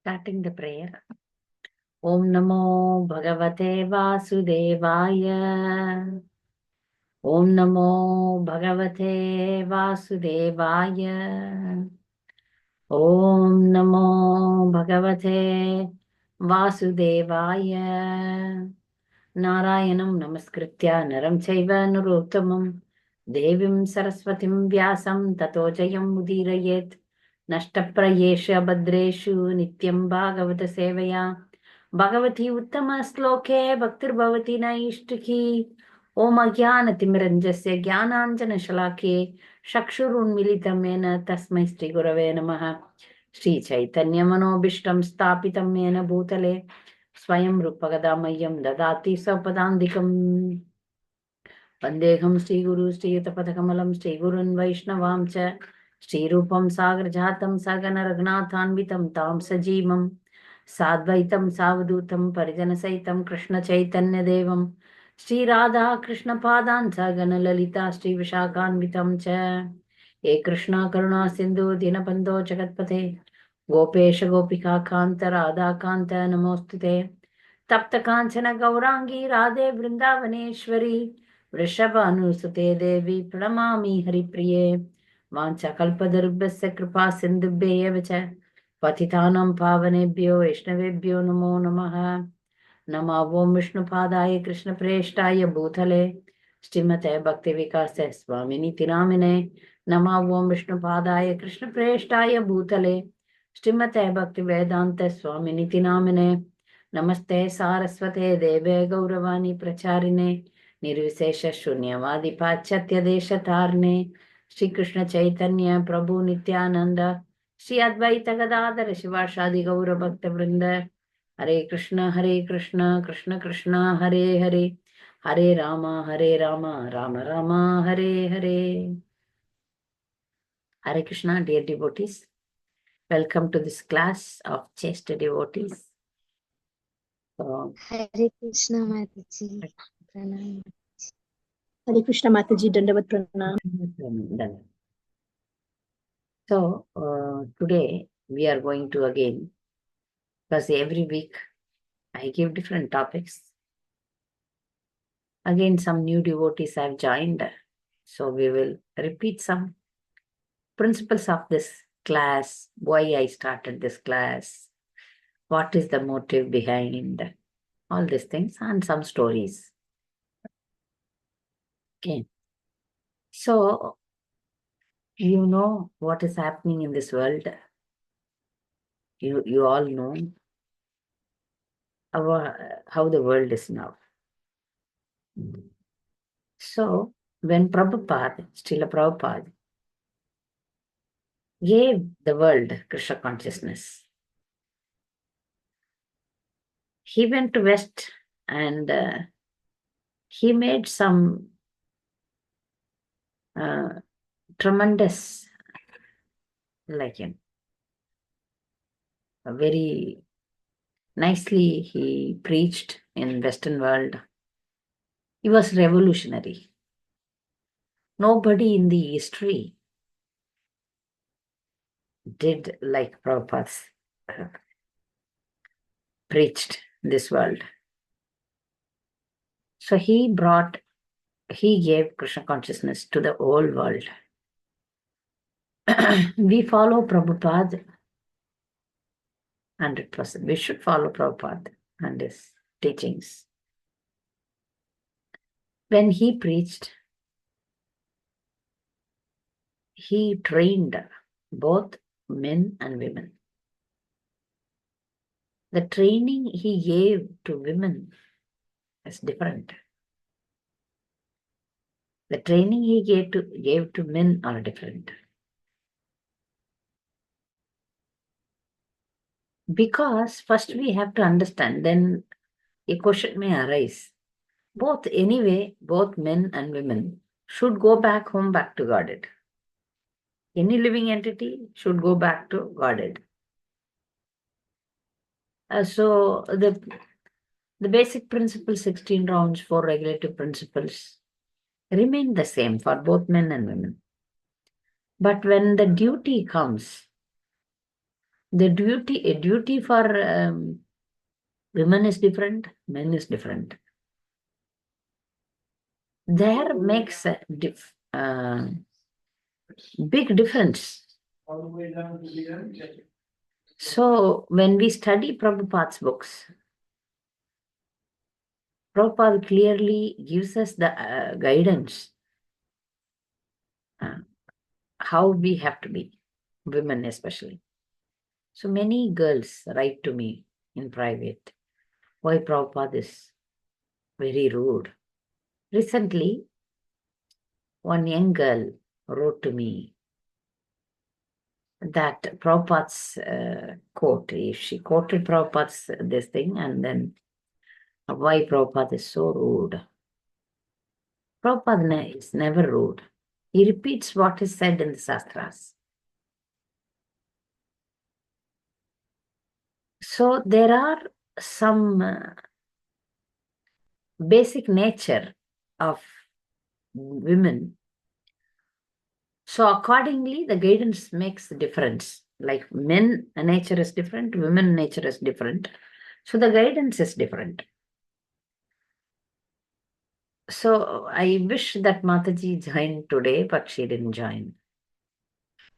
Starting the prayer. Om Namo Bhagavate Vasudevaya. Om Namo Bhagavate Vasudevaya. Om Namo Bhagavate Vasudevaya. Narayanam Namaskritya Naram Chaiva Narottamam Devim Saraswatim Vyasam Tato Jayam Udirayet Nashtaprayesha Badreshu Nityam Bhagavata Sevaya Bhagavati Uttama Sloke Bhaktir Bhavati Naishtaki Om Ajnanatimiranjasya Jnananjana Shalake Shakshurun Militamena Tasmai Shri Gurave Namaha Shri Chaitanya Manobishtam Stapitam Mena Bhutale Swayam Rupagadamayam Dadati Sapadandikam Vandeham Sri Guru Sri Yutapatakamalam Sri Gurun Vaishnavam Cha Sri Rupam Sagar Jatam Sagana Ragnathanvitam Tam Sajimam Sadvaitam Savadutam Parijana Saitam Krishna Chaitanya Devam Sri Radha Krishna Padan Sagana Lalita Sri Vishakhanvitam Cha E Krishna Karuna Sindhu Dinabandho Jagatpate Gopesha Gopika Kanta Radha Kanta Namostute तप्त कांचन गौरांगी राधे वृंदावनेश्वरी वृषभानुसुते देवी प्रणमामि हरिप्रिये वाञ्छाकल्पतरुभ्यश्च कृपा सिन्धुभ्येव च पतितानां पावनेभ्यो वैष्णवेभ्यो नमो नमः नमो ओं विष्णुपादाय कृष्णप्रेष्ठाय भूतले श्रीमते भक्तिविकास स्वामिनिति नामिने नमो ओं विष्णुपादाय कृष्णप्रेष्ठाय भूतले श्रीमते भक्तिवेदान्त स्वामिनिति नामिने नमस्ते सारस्वते देवे गौरवाणी प्रचारिणे निर्विशेष शून्यवादी पाश्चात्य देश तारणे श्री कृष्ण चैतन्य प्रभु नित्यानंद श्री अद्वैत गदाधर शिवासादि गौर भक्त वृंद हरे Krishna Krishna Krishna Hare Hare Hare Ram Ram Ram Hare Hare. Hare Krishna, dear devotees, welcome to this class of chaste devotees. Hare Krishna Mataji, Pranam. Hare Krishna Mataji, Dandavat Pranam. So today we are going to again, because every week I give different topics. Again, some new devotees have joined, so we will repeat some principles of this class, why I started this class, what is the motive behind all these things, and some stories. Okay. So, you know what is happening in this world. You all know how the world is now. So, when Prabhupada, Srila Prabhupada, gave the world Krishna consciousness, he went to West and he made some tremendous, very nicely he preached in Western world. He was revolutionary. Nobody in the history did like Prabhupada's preached this world. So he gave Krishna consciousness to the whole world. We follow Prabhupada 100%. We should follow Prabhupada and his teachings. When he preached, he trained both men and women. The training he gave to women is different. The training he gave to men are different. Because first we have to understand, then a question may arise. Both men and women should go back home, back to Godhead. Any living entity should go back to Godhead. So the basic principles, 16 rounds, 4 regulative principles, remain the same for both men and women. But when the duty comes, The duty for women is different, men is different. There makes a big difference. So when we study Prabhupada's books, Prabhupada clearly gives us the guidance how we have to be, women especially. So many girls write to me in private, why Prabhupada is very rude. Recently, one young girl wrote to me that Prabhupada's quote, she quoted Prabhupada's this thing, and then why Prabhupada is so rude. Prabhupada is never rude. He repeats what is said in the Shastras. So there are some basic nature of women. So accordingly, the guidance makes the difference. Like men nature is different, women nature is different. So the guidance is different. So I wish that Mataji joined today, but she didn't join.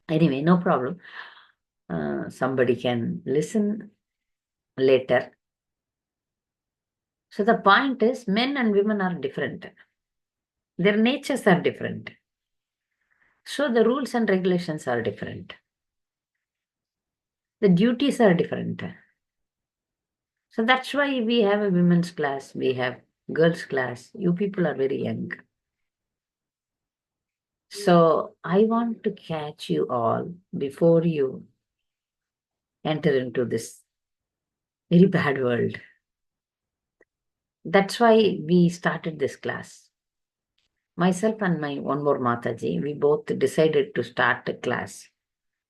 Anyway, no problem. Somebody can listen later. So the point is, men and women are different. Their natures are different. So the rules and regulations are different. The duties are different. So that's why we have a women's class, we have girls' class. You people are very young. So I want to catch you all before you enter into this very bad world. That's why we started this class. Myself and my one more Mataji, we both decided to start a class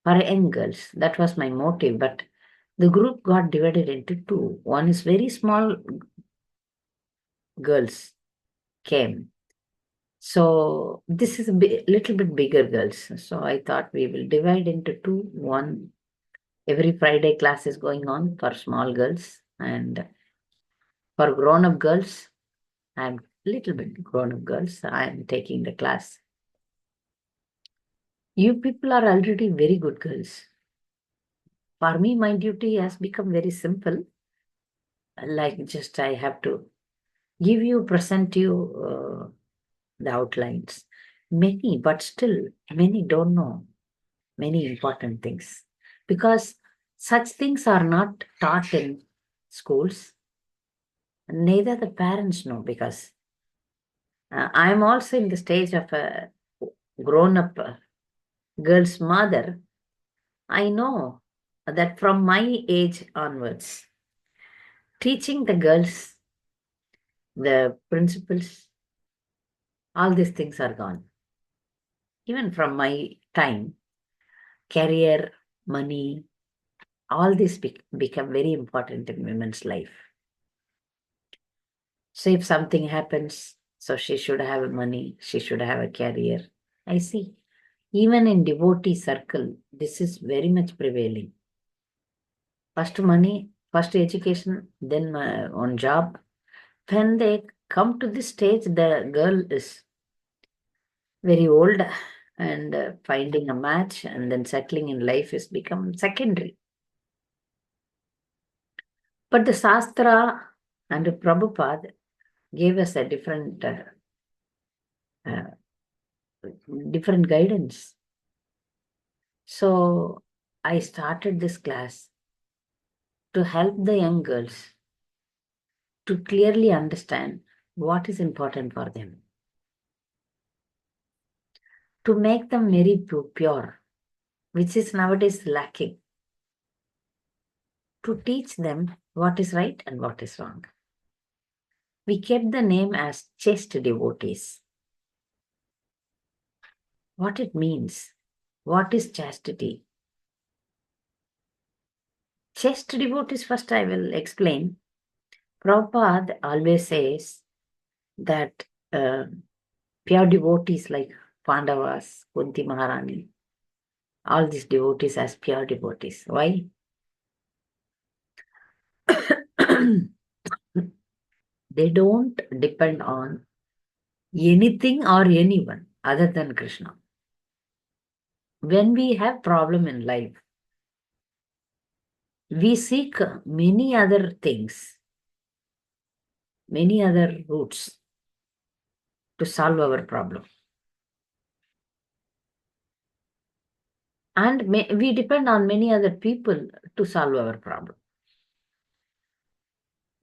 for young girls. That was my motive, but the group got divided into two. One is very small girls came. So this is a little bit bigger girls. So I thought we will divide into two. One, every Friday class is going on for small girls, and for grown-up girls, I'm little bit grown-up girls, I'm taking the class. You people are already very good girls. For me, my duty has become very simple. Like just I have to present you the outlines. Many, but still many don't know many important things, because such things are not taught in schools. Neither the parents know, because I'm also in the stage of a grown-up girl's mother. I know that from my age onwards, teaching the girls the principles, all these things are gone. Even from my time, career, money, all this become very important in women's life. So if something happens, so she should have money, she should have a career. I see. Even in devotee circle, this is very much prevailing. First money, first education, then on job. When they come to this stage, the girl is very old, and finding a match and then settling in life has become secondary. But the Shastra and Prabhupada gave us a uh, different guidance. So I started this class to help the young girls to clearly understand what is important for them, to make them very pure, which is nowadays lacking, to teach them what is right and what is wrong. We kept the name as chaste devotees. What it means, what is chastity? Chaste devotees, first I will explain. Prabhupada always says that pure devotees like Pandavas, Kunti Maharani, all these devotees as pure devotees. Why? They don't depend on anything or anyone other than Krishna. When we have problem in life, we seek many other things, many other routes to solve our problem. And we depend on many other people to solve our problem.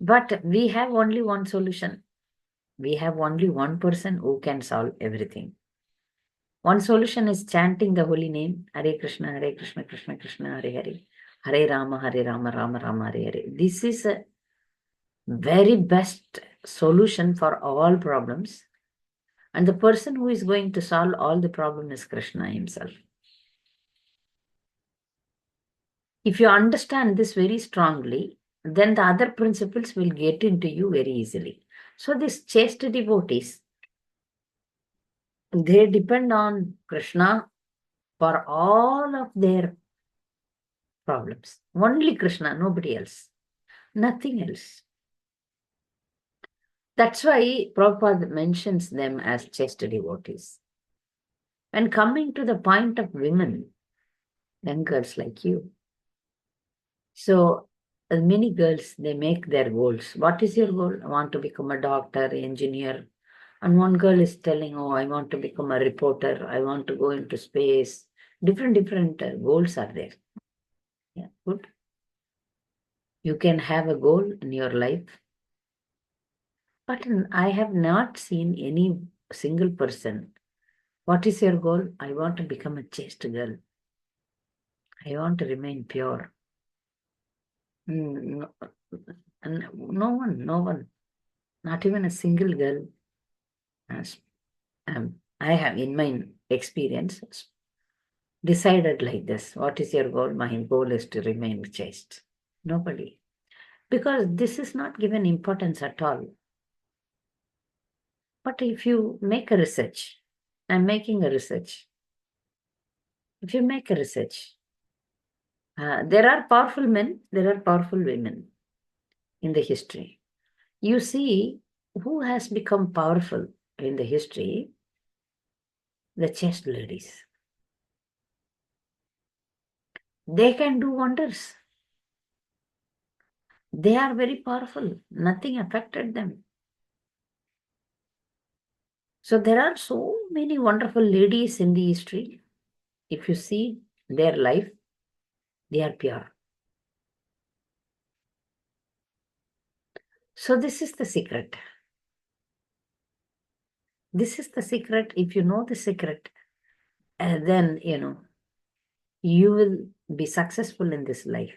But we have only one solution. We have only one person who can solve everything. One solution is chanting the holy name, Hare Krishna, Krishna Krishna, Hare Hare, Hare Rama, Rama Rama, Hare Hare. This is a very best solution for all problems. And the person who is going to solve all the problem is Krishna himself. If you understand this very strongly, then the other principles will get into you very easily. So these chaste devotees, they depend on Krishna for all of their problems. Only Krishna, nobody else. Nothing else. That's why Prabhupada mentions them as chaste devotees. And coming to the point of women, young girls like you. So many girls, they make their goals. What is your goal? I want to become a doctor, engineer. And one girl is telling, oh, I want to become a reporter. I want to go into space. Different goals are there. Yeah, good. You can have a goal in your life. But I have not seen any single person. What is your goal? I want to become a chaste girl. I want to remain pure. No, no one, not even a single girl has, I have in my experience decided like this. What is your goal? My goal is to remain chaste. Nobody. Because this is not given importance at all. But if you make a research, I'm making a research. If you make a research, there are powerful men, there are powerful women in the history. You see who has become powerful in the history, the chaste ladies. They can do wonders. They are very powerful. Nothing affected them. So there are so many wonderful ladies in the history. If you see their life, they are pure. So this is the secret. This is the secret. If you know the secret, then, you will be successful in this life.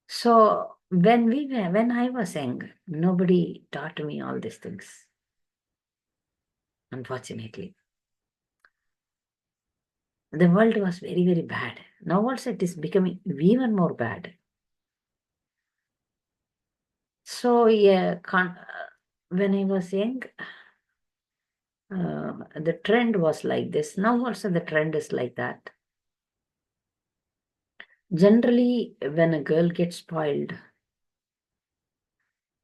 So when I was young, nobody taught me all these things. Unfortunately, the world was very, very bad. Now also it is becoming even more bad. So yeah, when I was young, the trend was like this. Now also the trend is like that. Generally, when a girl gets spoiled,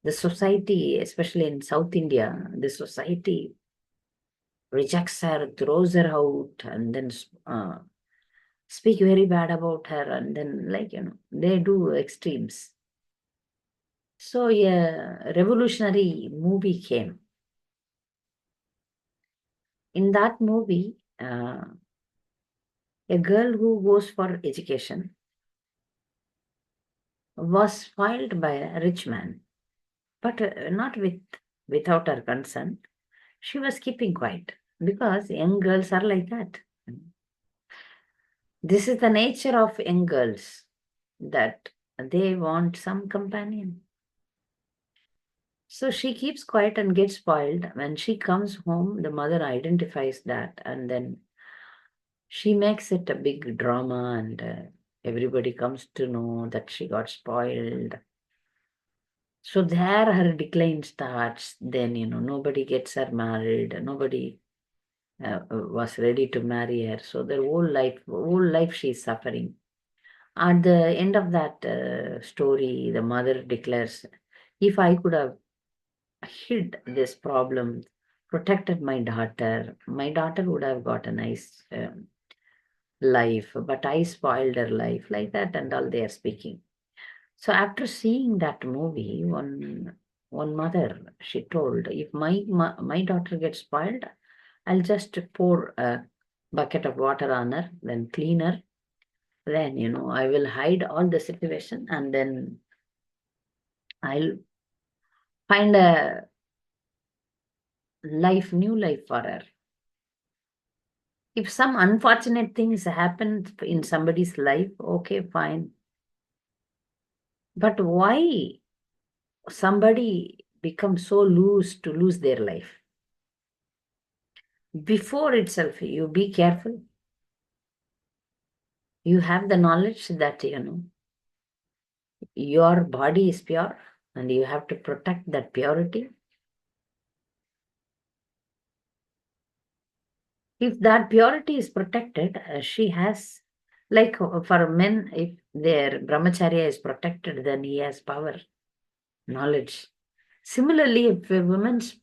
the society, especially in South India, the society rejects her, throws her out, and then speak very bad about her, and then they do extremes. So a revolutionary movie came. In that movie, a girl who goes for education was spoiled by a rich man, but not without her consent. She was keeping quiet because young girls are like that. This is the nature of young girls, that they want some companion. So she keeps quiet and gets spoiled. When she comes home, the mother identifies that, and then she makes it a big drama, and everybody comes to know that she got spoiled. So there her decline starts. Then, nobody gets her married. Nobody was ready to marry her. So their whole life she's suffering. At the end of that story, the mother declares, if I could have hid this problem, protected my daughter would have got a nice life, but I spoiled her life, like that, and all they are speaking. So after seeing that movie, one mother, she told, if my daughter gets spoiled, I'll just pour a bucket of water on her, then clean her, then I will hide all the situation, and then I'll find a new life for her. If some unfortunate things happen in somebody's life, okay, fine. But why somebody becomes so loose to lose their life? Before itself, you be careful. You have the knowledge that, your body is pure and you have to protect that purity. If that purity is protected, she has, like for men, if their brahmacharya is protected, then he has power, knowledge. Similarly, if a woman's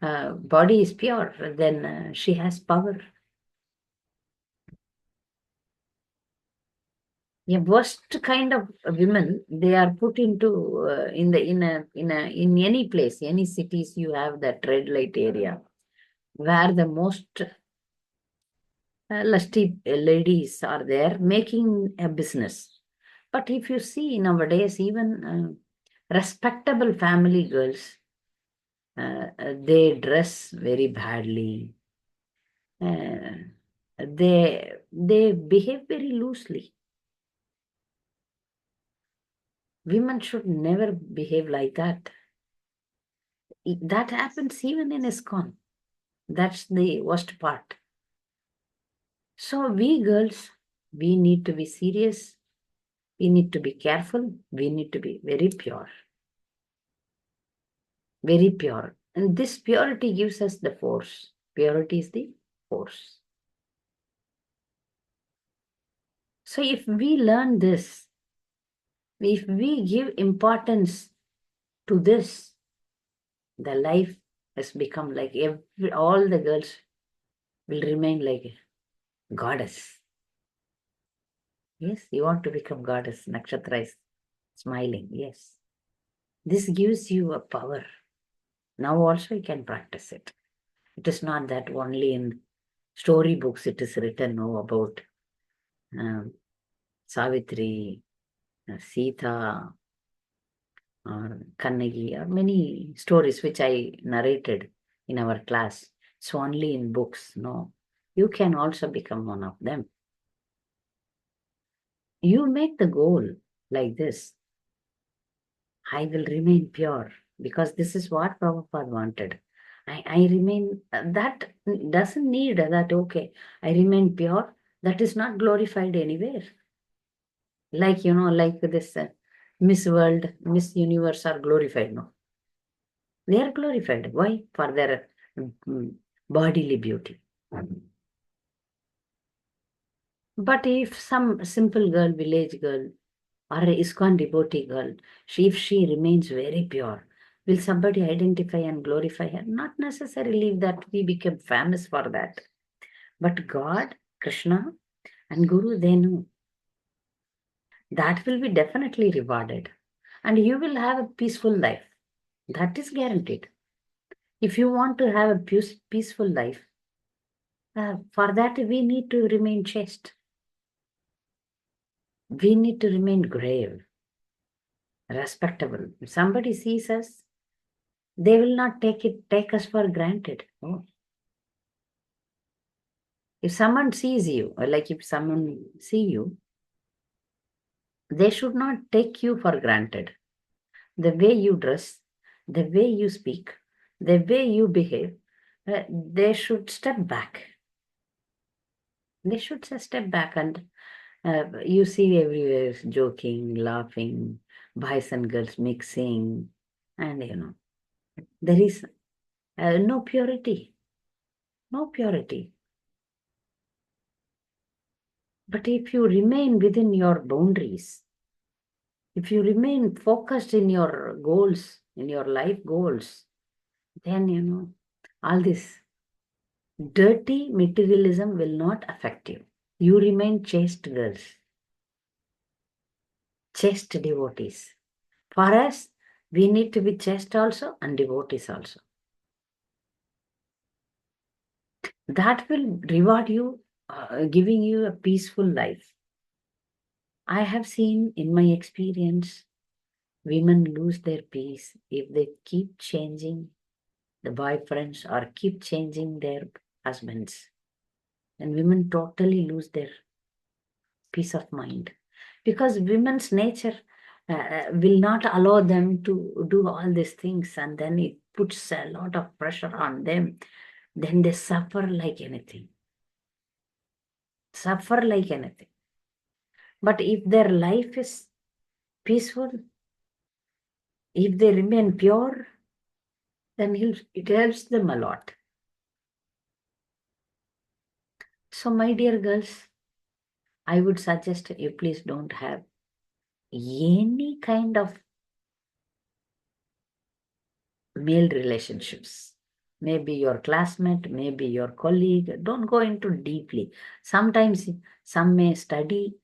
body is pure, then she has power. A worst kind of women, they are put into in any place, any cities. You have that red light area where the most lusty ladies are there making a business. But if you see nowadays, even respectable family girls, they dress very badly. They behave very loosely. Women should never behave like that. That happens even in ISKCON. That's the worst part. So we girls, we need to be serious. We need to be careful. We need to be very pure. Very pure. And this purity gives us the force. Purity is the force. So if we learn this, if we give importance to this, the life has become like all the girls will remain like a goddess. Yes, you want to become goddess. Nakshatra is smiling. Yes. This gives you a power. Now also you can practice it. It is not that only in storybooks it is written about Savitri, Sita, or Kannagi, or many stories which I narrated in our class. It's only in books. No, you can also become one of them. You make the goal like this. I will remain pure because this is what Prabhupada wanted. I remain, that doesn't need that, okay, I remain pure. That is not glorified anywhere. Like, like this Miss World, Miss Universe are glorified, no? They are glorified. Why? For their bodily beauty. But if some simple girl, village girl, or a ISKCON devotee girl, if she remains very pure, will somebody identify and glorify her? Not necessarily that we become famous for that. But God, Krishna, and Guru, they know. That will be definitely rewarded. And you will have a peaceful life. That is guaranteed. If you want to have a peaceful life, for that we need to remain chaste. We need to remain grave, respectable. If somebody sees us, they will not take us for granted. Oh. If someone sees you, or like if someone see you, they should not take you for granted. The way you dress, the way you speak, the way you behave, they should step back. They should step back, and you see everywhere joking, laughing, boys and girls mixing, and there is no purity. No purity. But if you remain within your boundaries, if you remain focused in your goals, in your life goals, then all this dirty materialism will not affect you. You remain chaste girls, chaste devotees. For us, we need to be chaste also and devotees also. That will reward you, giving you a peaceful life. I have seen in my experience, women lose their peace if they keep changing the boyfriends or keep changing their husbands. And women totally lose their peace of mind because women's nature will not allow them to do all these things, and then it puts a lot of pressure on them. Then they suffer like anything. Suffer like anything. But if their life is peaceful, if they remain pure, then it helps them a lot. So, my dear girls, I would suggest you please don't have any kind of male relationships. Maybe your classmate, maybe your colleague. Don't go into deeply. Sometimes some may study.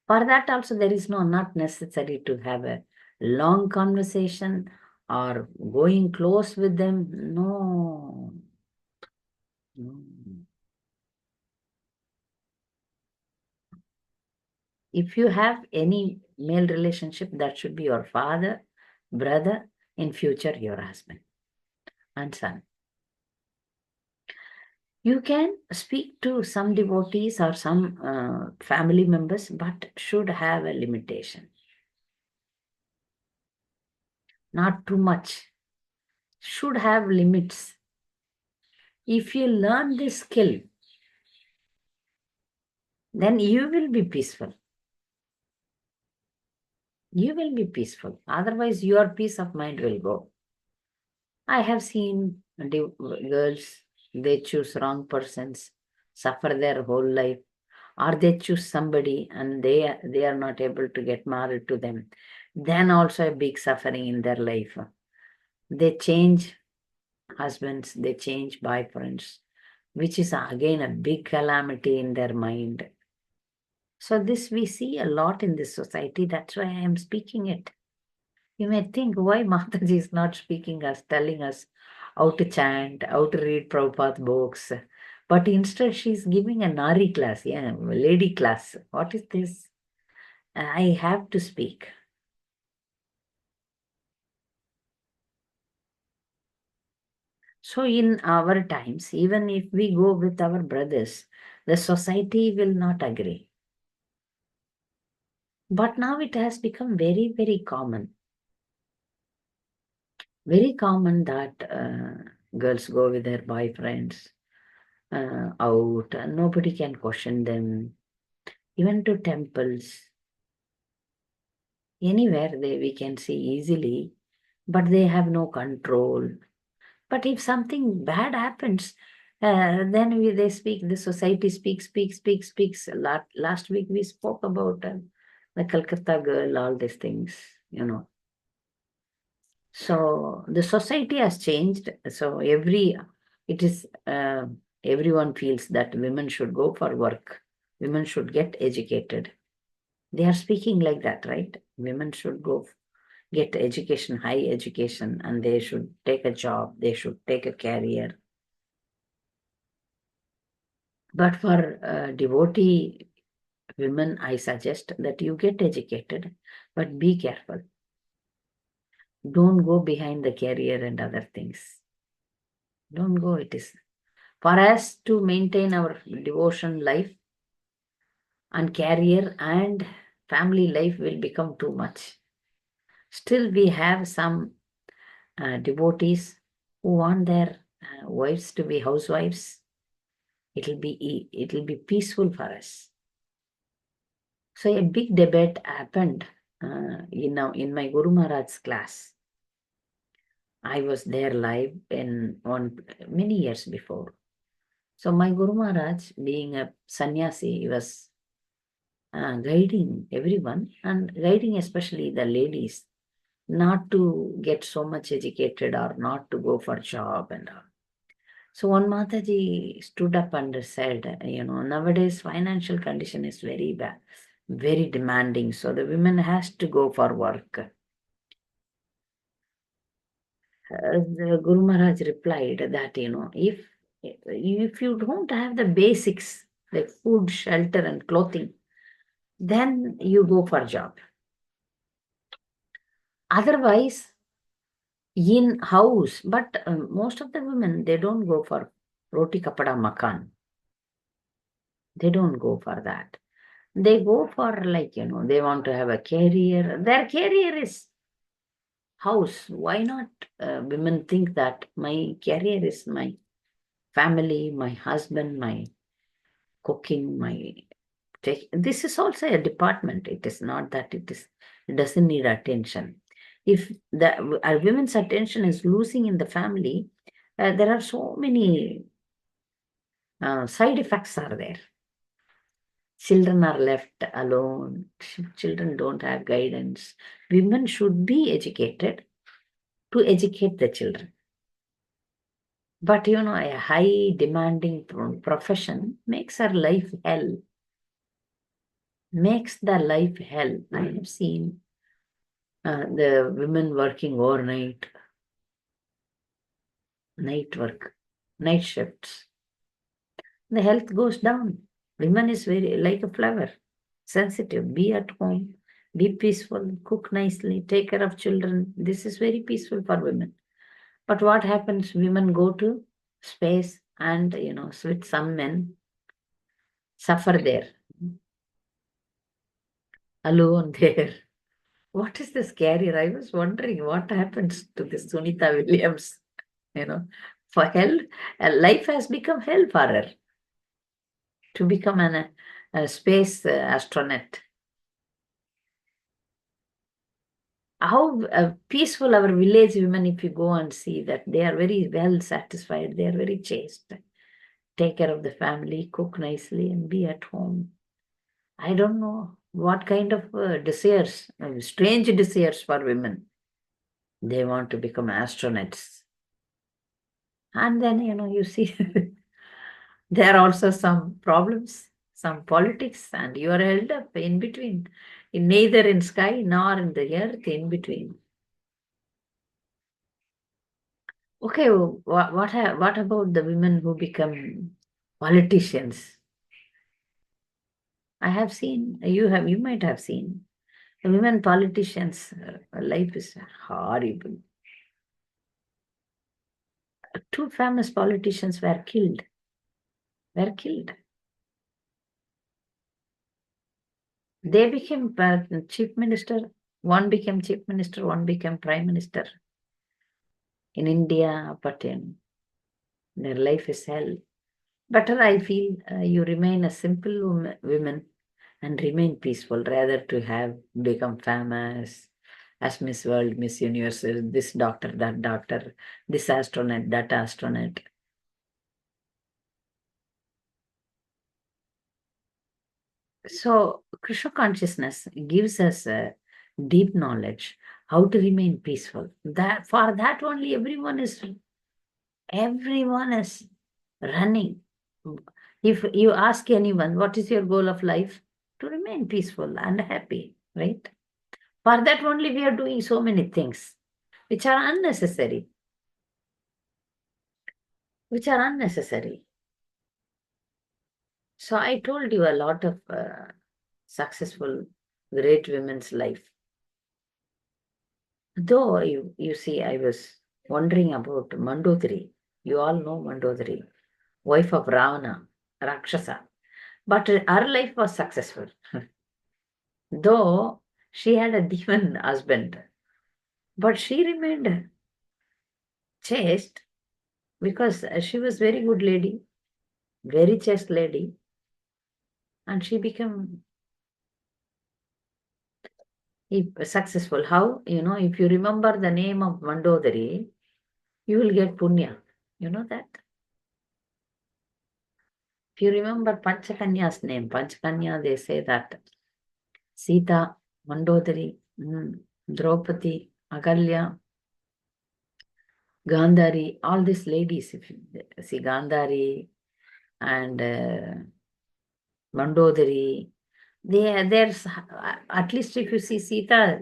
For that also, there is not necessary to have a long conversation or going close with them. No. No. If you have any male relationship, that should be your father, brother, in future your husband and son. You can speak to some devotees or some family members, but should have a limitation. Not too much. Should have limits. If you learn this skill, then you will be peaceful. You will be peaceful. Otherwise, your peace of mind will go. I have seen girls, they choose wrong persons, suffer their whole life, or they choose somebody and they are not able to get married to them. Then also a big suffering in their life. They change husbands, they change boyfriends, which is again a big calamity in their mind. So this we see a lot in this society. That's why I am speaking it. You may think why Mataji is not speaking us, telling us how to chant, how to read Prabhupada books. But instead she's giving a Nari class, lady class. What is this? I have to speak. So in our times, even if we go with our brothers, the society will not agree. But now it has become very, very common. Very common that girls go with their boyfriends out, and nobody can question them. Even to temples, anywhere we can see easily, but they have no control. But if something bad happens, then they speak, the society speaks. Last week we spoke about the Calcutta girl, all these things. So the society has changed. So it is, everyone feels that women should go for work. Women should get educated. They are speaking like that, right? Women should go get education, high education, and they should take a job. They should take a career. But for devotee women, I suggest that you get educated, but be careful. Don't go behind the career and other things. Don't go. It is for us to maintain our devotion life and career and family life will become too much. Still, we have some devotees who want their wives to be housewives. It'll be peaceful for us. So a big debate happened in my Guru Maharaj's class. I was there live in many years before. So my Guru Maharaj, being a sannyasi, he was guiding everyone and guiding especially the ladies not to get so much educated or not to go for job and all. So one Mataji stood up and said, nowadays financial condition is very bad, very demanding. So the women has to go for work. The Guru Maharaj replied that, if you don't have the basics like food, shelter and clothing, then you go for job. Otherwise, in house, but most of the women, they don't go for roti kapada makan. They don't go for that. They go for they want to have a career. Their career is house. Why not women think that my career is my family, my husband, my cooking, my this is also a department. It is not that it doesn't need attention. If the women's attention is losing in the family, there are so many side effects are there. Children are left alone. Children don't have guidance. Women should be educated to educate the children. But a high demanding profession makes her life hell. Makes the life hell. I have seen the women working overnight, night work, night shifts. The health goes down. Women is very like a flower, sensitive. Be at home, be peaceful, cook nicely, take care of children. This is very peaceful for women. But what happens? Women go to space and with some men suffer there, alone there. What is this carrier? I was wondering what happens to this Sunita Williams. For hell, life has become hell for her to become a space astronaut. How peaceful our village women, if you go and see that they are very well satisfied, they are very chaste, take care of the family, cook nicely and be at home. I don't know what kind of desires, strange desires for women. They want to become astronauts. And then, you see, there are also some problems, some politics, and you are held up in between, neither in sky nor in the earth, in between. Okay, what about the women who become politicians? I have seen, you might have seen, the women politicians' life is horrible. Two famous politicians were killed. They became chief minister. One became chief minister, one became prime minister in India, but their life is hell. Better, I feel, you remain a simple woman and remain peaceful rather to have become famous as Miss World, Miss Universe, this doctor, that doctor, this astronaut, that astronaut. So Krishna consciousness gives us a deep knowledge how to remain peaceful. That for that only everyone is running. If you ask anyone, what is your goal of life? To remain peaceful and happy, right? For that only we are doing so many things which are unnecessary. So I told you a lot of successful, great women's life. Though you see, I was wondering about Mandodari. You all know Mandodari, wife of Ravana, Rakshasa. But her life was successful. Though she had a demon husband, but she remained chaste because she was very good lady, very chaste lady, and she became successful. How? If you remember the name of Mandodari, you will get punya. You know that? If you remember Panchakanya's name, Panchakanya, they say that Sita, Mandodari, Draupadi, Agalya, Gandhari, all these ladies, if you see Gandhari and Mandodari, there's at least if you see Sita,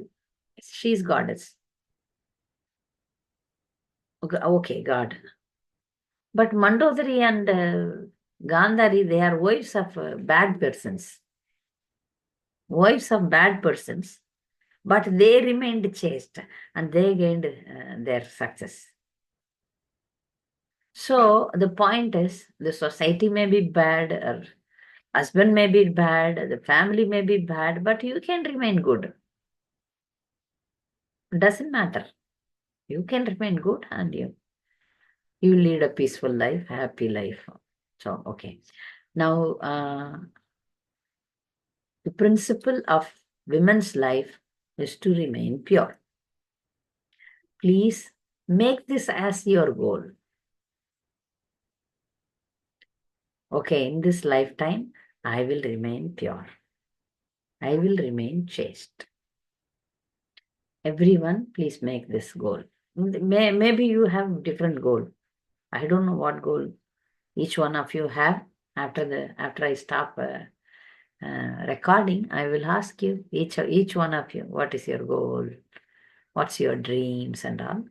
she's goddess. Okay, God. But Mandodari and Gandhari, they are wives of bad persons. Wives of bad persons, but they remained chaste and they gained their success. So the point is, the society may be bad, or husband may be bad, the family may be bad, but you can remain good. Doesn't matter. You can remain good and you lead a peaceful life, happy life. So, okay. Now, the principle of women's life is to remain pure. Please make this as your goal. Okay, in this lifetime, I will remain pure. I will remain chaste. Everyone, please make this goal. Maybe you have different goal. I don't know what goal each one of you have. After I stop recording, I will ask you each one of you, what is your goal? What's your dreams and all?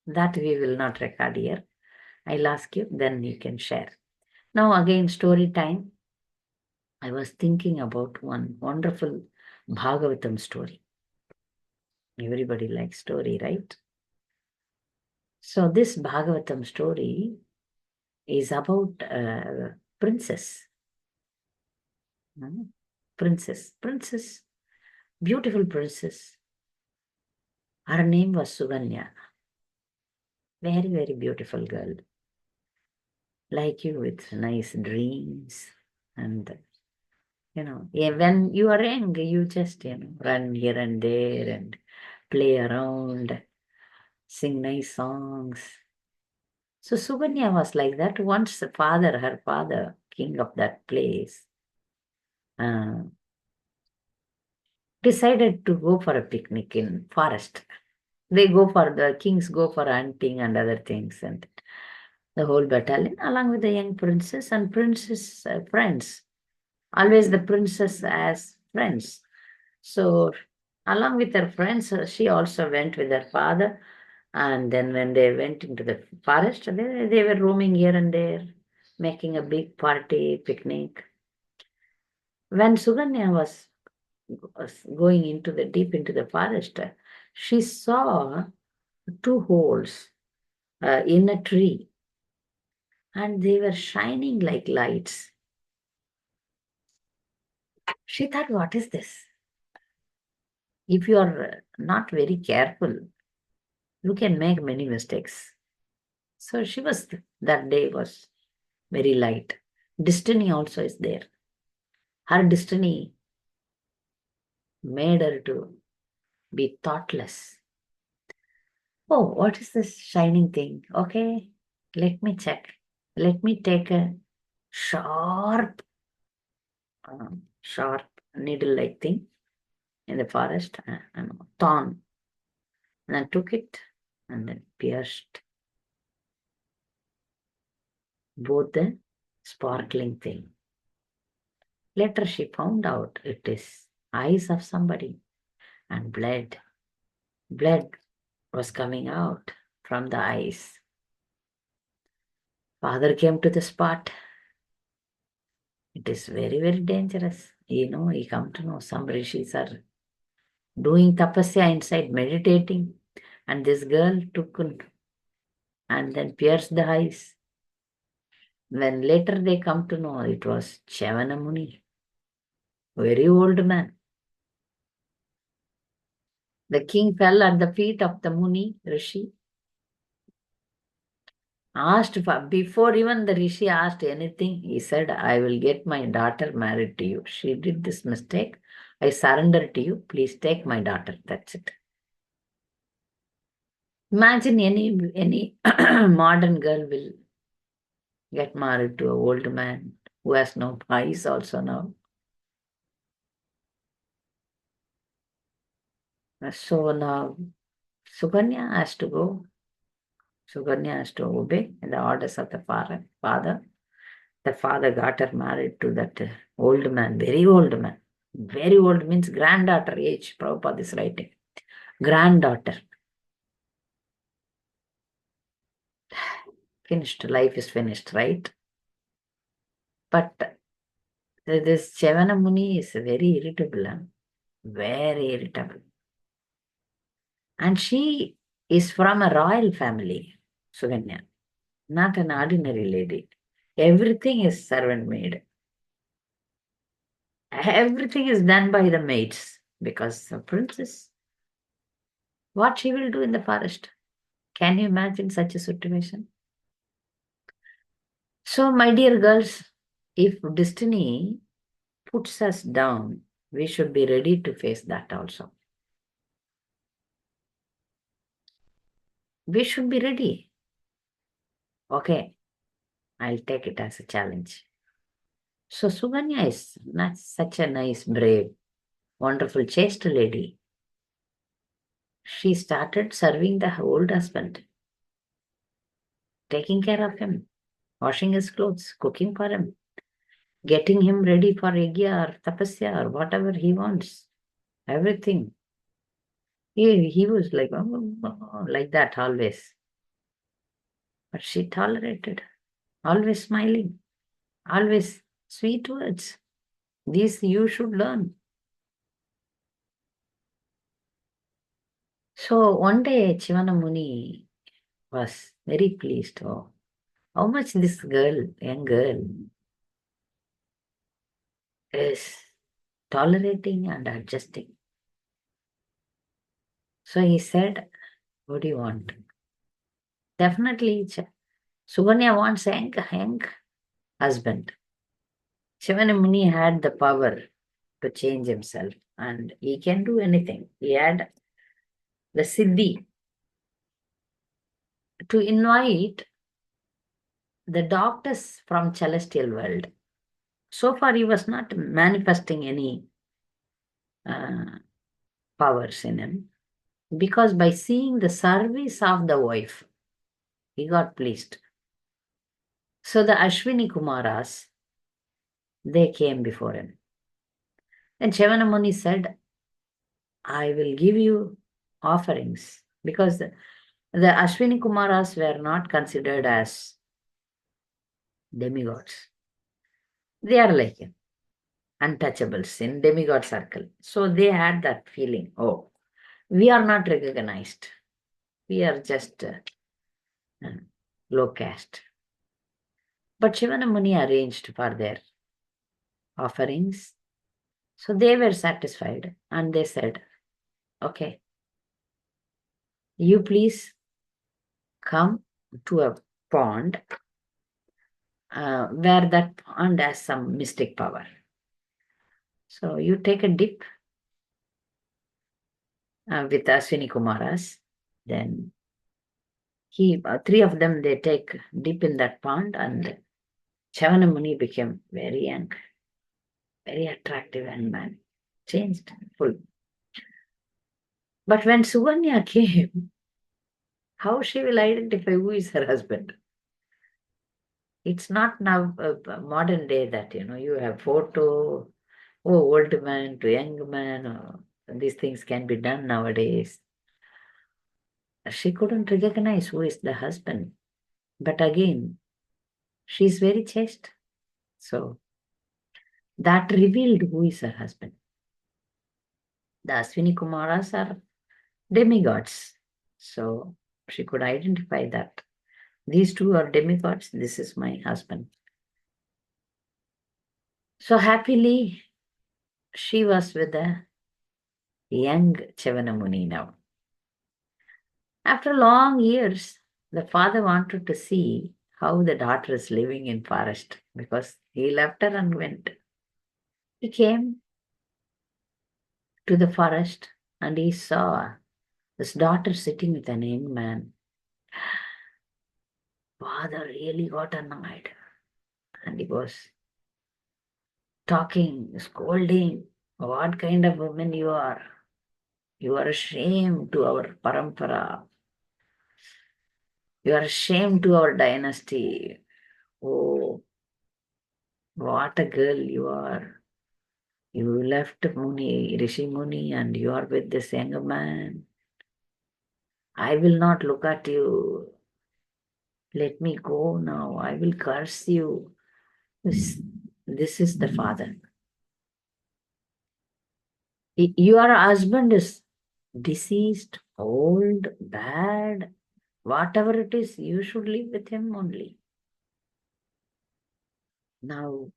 That we will not record here. I'll ask you, then you can share. Now again, story time. I was thinking about one wonderful Bhagavatam story. Everybody likes story, right? So this Bhagavatam story is about a princess. Princess, beautiful princess. Her name was Suganya. Very, very beautiful girl. Like you, with nice dreams. And, when you are young, you just, run here and there and play around, sing nice songs. So Suganya was like that. Once her father, king of that place, decided to go for a picnic in forest. The kings go for hunting and other things, and the whole battalion, along with the young princess and princess friends. Always the princess as friends. So, along with her friends, she also went with her father. And then when they went into the forest, they were roaming here and there, making a big party, picnic. When Suganya was going deep into the forest, she saw two holes in a tree, and they were shining like lights. She thought, what is this? If you are not very careful, you can make many mistakes. So that day was very light. Destiny also is there. Her destiny made her to be thoughtless. Oh, what is this shining thing? Okay, let me check. Let me take a sharp needle-like thing in the forest, thorn. And I took it and then pierced both the sparkling thing. Later she found out it is eyes of somebody, and blood. Blood was coming out from the eyes. Father came to the spot. It is very, very dangerous. He come to know some rishis are doing tapasya inside, meditating. And this girl took and then pierced the eyes. When later they come to know it was Chavana Muni, very old man. The king fell at the feet of the Muni, Rishi, before even the Rishi asked anything, he said, I will get my daughter married to you. She did this mistake. I surrender to you. Please take my daughter. That's it. Imagine any modern girl will get married to an old man who has no eyes also now. So now Suganya has to go. Suganya has to obey the orders of the father. The father got her married to that old man, very old man. Very old means granddaughter age, Prabhupada is writing. Granddaughter. Finished, life is finished, right? But this Chavana Muni is very irritable, very irritable. And she is from a royal family, Suganya, not an ordinary lady. Everything is servant maid. Everything is done by the maids because the princess, what she will do in the forest? Can you imagine such a situation? So, my dear girls, if destiny puts us down, we should be ready to face that also. We should be ready. Okay, I'll take it as a challenge. So, Suganya is not such a nice, brave, wonderful, chaste lady. She started serving the old husband, taking care of him, washing his clothes, cooking for him, getting him ready for yagya or tapasya or whatever he wants. Everything. He was like, like that always. But she tolerated, always smiling, always sweet words. These you should learn. So one day Chivana Muni was very pleased. Oh, how much this girl, young girl, is tolerating and adjusting. So he said, what do you want? Definitely, Suganya wants young husband. Chivana Muni had the power to change himself and he can do anything. He had the siddhi to invite the doctors from celestial world. So far, he was not manifesting any uh, powers in him because by seeing the service of the wife, he got pleased. So the Ashwini Kumaras, they came before him. Then Chavana Muni said, I will give you offerings because the Ashwini Kumaras were not considered as demigods. They are like untouchables in demigod circle. So they had that feeling, oh, we are not recognized. We are just low caste. But Shivana Muni arranged for their offerings. So they were satisfied and they said, okay, you please come to a pond where that pond has some mystic power. So you take a dip with Ashwini Kumaras, then three of them, they take dip in that pond and Chavana Muni became very young, very attractive young man, changed full. But when Suganya came, how she will identify who is her husband? It's not now modern day that, you have photo, old man to young man, these things can be done nowadays. She couldn't recognize who is the husband. But again, she's very chaste. So that revealed who is her husband. The Ashwini Kumaras are demigods. So she could identify that. These two are demigods. This is my husband. So happily, she was with a young Chavanamuni now. After long years, the father wanted to see how the daughter is living in forest because he left her and went. He came to the forest and he saw his daughter sitting with an young man. Father really got annoyed and he was talking, scolding, what kind of woman you are. You are a shame to our parampara. You are a shame to our dynasty. Oh, what a girl you are. You left Rishi Muni, and you are with this younger man. I will not look at you. Let me go now. I will curse you. This is the father. Your husband is deceased, old, bad, whatever it is, you should live with him only. Now,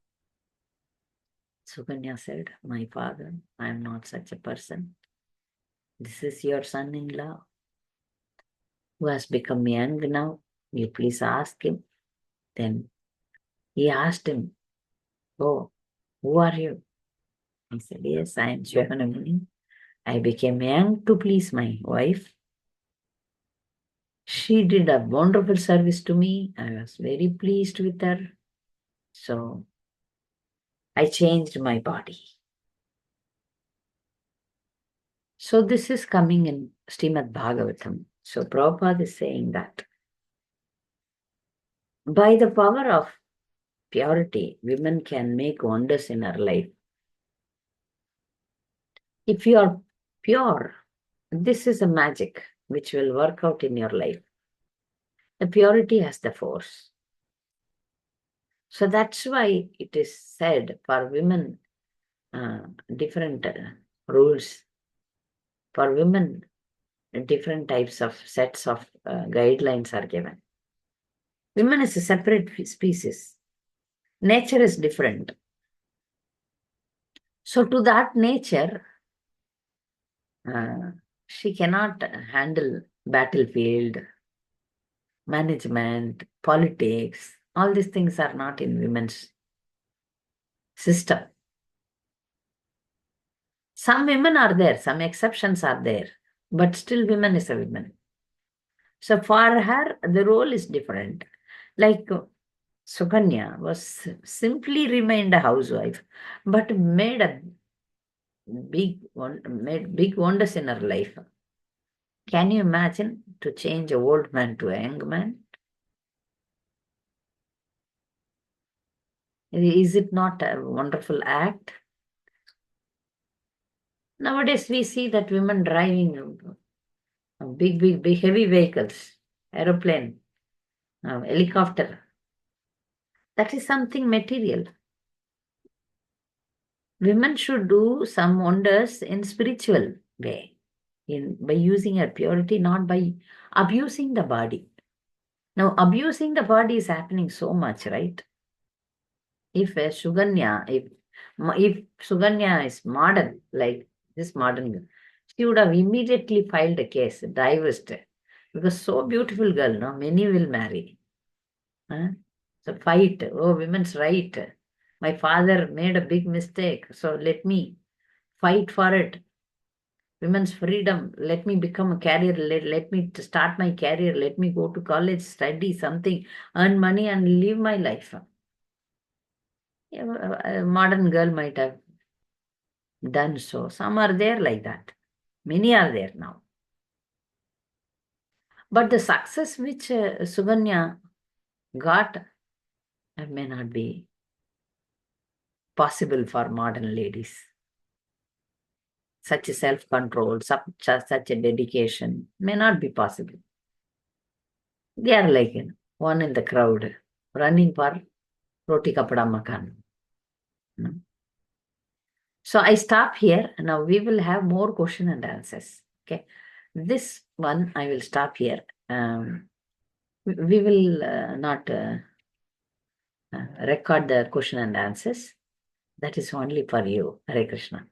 Suganya said, my father, I am not such a person. This is your son-in-law who has become young now. You please ask him. Then he asked him, oh, who are you? He said, yes, I am Suganya. I became young to please my wife. She did a wonderful service to me. I was very pleased with her. So I changed my body. So this is coming in Srimad Bhagavatam. So Prabhupada is saying that by the power of purity, women can make wonders in her life. If you are pure, this is a magic which will work out in your life. The purity has the force. So that's why it is said for women, different rules. For women, different types of sets of guidelines are given. Women is a separate species. Nature is different. So to that nature, she cannot handle battlefield, management, politics. All these things are not in women's system. Some women are there, some exceptions are there, but still women is a woman. So for her, the role is different. Like Suganya was simply remained a housewife, but made big wonders in her life. Can you imagine to change an old man to a young man? Is it not a wonderful act? Nowadays, we see that women driving big, heavy vehicles, aeroplane, helicopter. That is something material. Women should do some wonders in spiritual way, by using her purity, not by abusing the body. Now, abusing the body is happening so much, right? If Suganya is modern, like this modern girl, she would have immediately filed a case, divorced, because so beautiful girl, no, many will marry. Huh? So fight, oh, women's right. My father made a big mistake, so let me fight for it. Women's freedom, let me become a career, let me start my career, let me go to college, study something, earn money and live my life. A modern girl might have done so. Some are there like that. Many are there now. But the success which Suganya got may not be possible for modern ladies. Such a self-control, such a dedication may not be possible. They are like one in the crowd, running for roti kapda makan. So I stop here. Now we will have more question and answers. Okay. This one I will stop here. We will not record the question and answers. That is only for you, Hare Krishna.